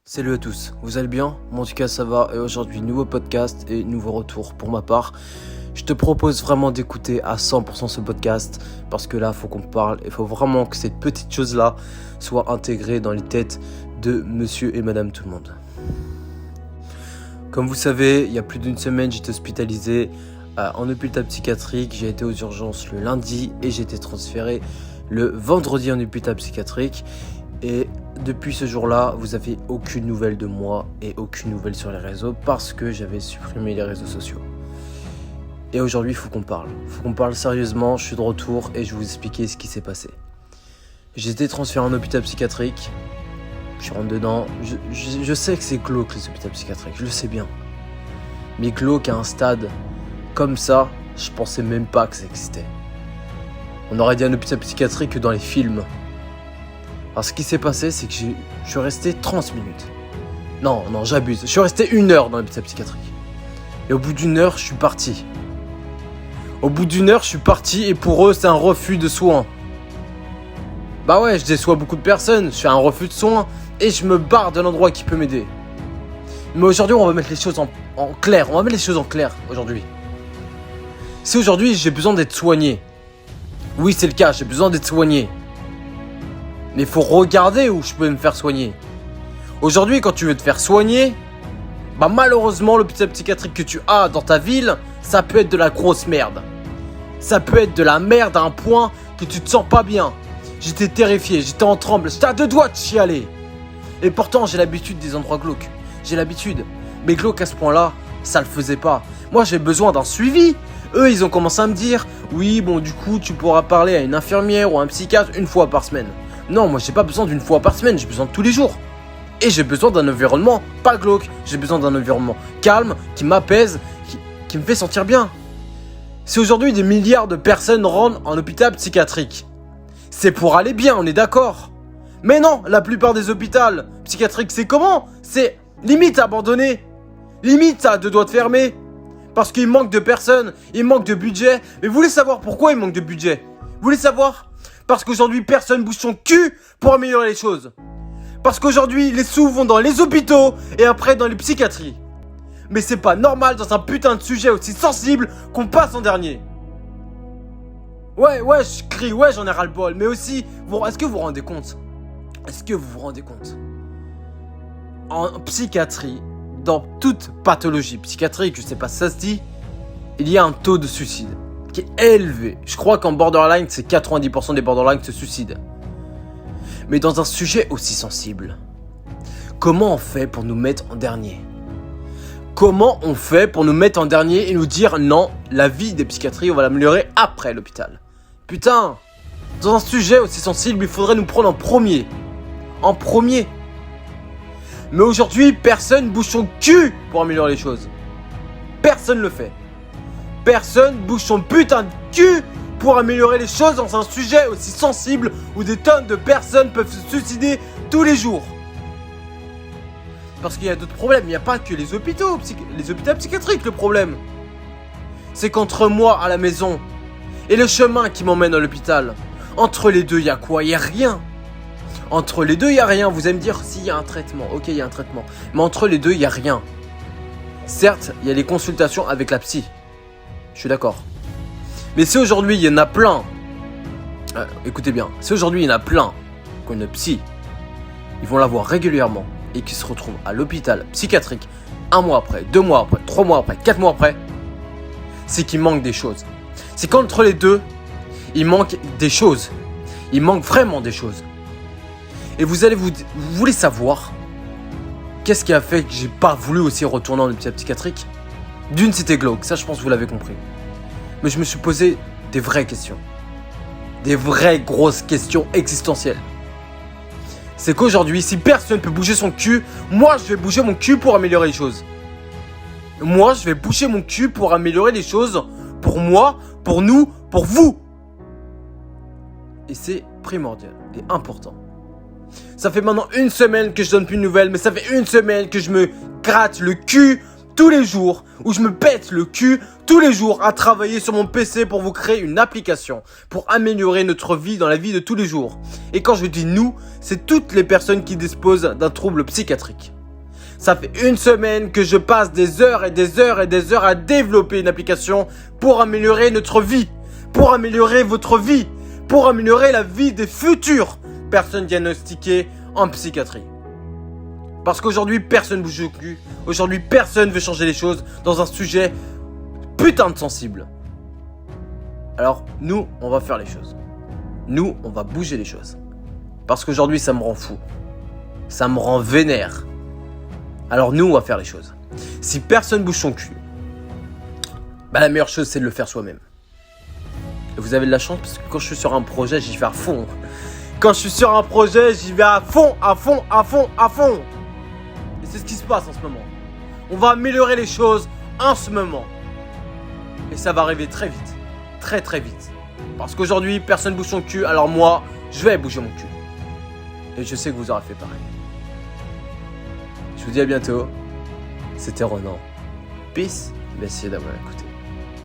Salut à tous, vous allez bien? Moi en tout cas ça va et aujourd'hui nouveau podcast et nouveau retour pour ma part. Je te propose vraiment d'écouter à 100% ce podcast parce que là faut qu'on parle, il faut vraiment que cette petite chose là soit intégrée dans les têtes de monsieur et madame tout le monde. Comme vous savez, il y a plus d'une semaine j'étais hospitalisé en hôpital psychiatrique, j'ai été aux urgences le lundi et j'ai été transféré le vendredi en hôpital psychiatrique. Et depuis ce jour-là, vous n'avez aucune nouvelle de moi et aucune nouvelle sur les réseaux parce que j'avais supprimé les réseaux sociaux. Et aujourd'hui, il faut qu'on parle. Il faut qu'on parle sérieusement, je suis de retour et je vais vous expliquer ce qui s'est passé. J'ai été transféré en hôpital psychiatrique, je rentre dedans. Je sais que c'est glauque les hôpitaux psychiatriques, je le sais bien. Mais glauque à un stade comme ça, je pensais même pas que ça existait. On aurait dit un hôpital psychiatrique que dans les films. Alors ce qui s'est passé, c'est que je suis resté 30 minutes. Non, j'abuse. Je suis resté 1 heure dans l'hôpital psychiatrique. Et au bout d'1 heure, je suis parti. Au bout d'1 heure, je suis parti et pour eux, c'est un refus de soins. Bah ouais, je déçois beaucoup de personnes. Je fais un refus de soins et je me barre de l'endroit qui peut m'aider. Mais aujourd'hui, on va mettre les choses en clair. On va mettre les choses en clair aujourd'hui. Si aujourd'hui, j'ai besoin d'être soigné. Oui, c'est le cas, j'ai besoin d'être soigné. Mais il faut regarder où je peux me faire soigner. Aujourd'hui, quand tu veux te faire soigner, bah malheureusement, l'hôpital psychiatrique que tu as dans ta ville, ça peut être de la grosse merde. Ça peut être de la merde à un point que tu te sens pas bien. J'étais terrifié, j'étais en tremble, j'étais à 2 doigts de chialer. Et pourtant, j'ai l'habitude des endroits glauques. J'ai l'habitude. Mais glauque à ce point-là, ça le faisait pas. Moi, j'ai besoin d'un suivi. Eux, ils ont commencé à me dire, oui, bon, du coup, tu pourras parler à une infirmière ou à un psychiatre 1 fois par semaine. Non, moi j'ai pas besoin d'1 fois par semaine, j'ai besoin de tous les jours. Et j'ai besoin d'un environnement pas glauque, j'ai besoin d'un environnement calme, qui m'apaise, qui me fait sentir bien. Si aujourd'hui des milliards de personnes rentrent en hôpital psychiatrique, c'est pour aller bien, on est d'accord. Mais non, la plupart des hôpitaux psychiatriques, c'est comment? C'est limite abandonné, limite à 2 doigts de fermer. Parce qu'il manque de personnes, il manque de budget. Mais vous voulez savoir pourquoi il manque de budget? Vous voulez savoir? Parce qu'aujourd'hui, personne bouge son cul pour améliorer les choses. Parce qu'aujourd'hui, les sous vont dans les hôpitaux et après dans les psychiatries. Mais c'est pas normal dans un putain de sujet aussi sensible qu'on passe en dernier. Ouais, je crie, ouais, j'en ai ras-le-bol. Mais aussi, est-ce que vous vous rendez compte? Est-ce que vous vous rendez compte? En psychiatrie, dans toute pathologie psychiatrique, je sais pas si ça se dit, il y a un taux de suicide qui est élevé. Je crois qu'en borderline, c'est 90% des borderline qui se suicident. Mais dans un sujet aussi sensible, comment on fait pour nous mettre en dernier? Comment on fait pour nous mettre en dernier et nous dire non, la vie des psychiatries, on va l'améliorer après l'hôpital? Putain, dans un sujet aussi sensible, il faudrait nous prendre en premier. En premier. Mais aujourd'hui, personne bouge son cul pour améliorer les choses. Personne le fait. Personne bouge son putain de cul pour améliorer les choses dans un sujet aussi sensible où des tonnes de personnes peuvent se suicider tous les jours. Parce qu'il y a d'autres problèmes, il n'y a pas que les hôpitaux psychiatriques le problème. C'est qu'entre moi à la maison et le chemin qui m'emmène à l'hôpital, entre les deux, il y a quoi? Il n'y a rien. Entre les deux, il n'y a rien. Vous allez me dire, s'il y a un traitement. Ok, il y a un traitement. Mais entre les deux, il n'y a rien. Certes, il y a les consultations avec la psy. Je suis d'accord. Mais si aujourd'hui, il y en a plein. Écoutez bien. Si aujourd'hui, il y en a plein qui ont une psy, ils vont la voir régulièrement et qui se retrouvent à l'hôpital psychiatrique 1 mois après, 2 mois après, 3 mois après, 4 mois après, c'est qu'il manque des choses. C'est qu'entre les deux, il manque des choses. Il manque vraiment des choses. Et vous voulez savoir qu'est-ce qui a fait que j'ai pas voulu aussi retourner en hôpital psychiatrique? D'une, c'était glauque, ça je pense que vous l'avez compris. Mais je me suis posé des vraies questions. Des vraies grosses questions existentielles. C'est qu'aujourd'hui, si personne peut bouger son cul, moi je vais bouger mon cul pour améliorer les choses. Moi je vais bouger mon cul pour améliorer les choses pour moi, pour nous, pour vous. Et c'est primordial et important. Ça fait maintenant 1 semaine que je donne plus de nouvelles, mais ça fait 1 semaine que je me gratte le cul tous les jours, où je me pète le cul tous les jours à travailler sur mon PC pour vous créer une application, pour améliorer notre vie dans la vie de tous les jours. Et quand je dis nous, c'est toutes les personnes qui disposent d'un trouble psychiatrique. Ça fait une semaine que je passe des heures et des heures et des heures à développer une application pour améliorer notre vie, pour améliorer votre vie, pour améliorer la vie des futures personnes diagnostiquées en psychiatrie. Parce qu'aujourd'hui, personne ne bouge le cul. Aujourd'hui, personne veut changer les choses dans un sujet putain de sensible. Alors, nous, on va faire les choses. Nous, on va bouger les choses. Parce qu'aujourd'hui, ça me rend fou. Ça me rend vénère. Alors nous, on va faire les choses. Si personne bouge son cul, la meilleure chose, c'est de le faire soi-même. Et vous avez de la chance parce que quand je suis sur un projet, j'y vais à fond. Quand je suis sur un projet, j'y vais à fond, à fond, à fond, à fond. Et c'est ce qui se passe en ce moment. On va améliorer les choses en ce moment. Et ça va arriver très vite. Très très vite. Parce qu'aujourd'hui, personne bouge son cul, alors moi, je vais bouger mon cul. Et je sais que vous aurez fait pareil. Je vous dis à bientôt. C'était Ronan. Peace. Merci d'avoir écouté.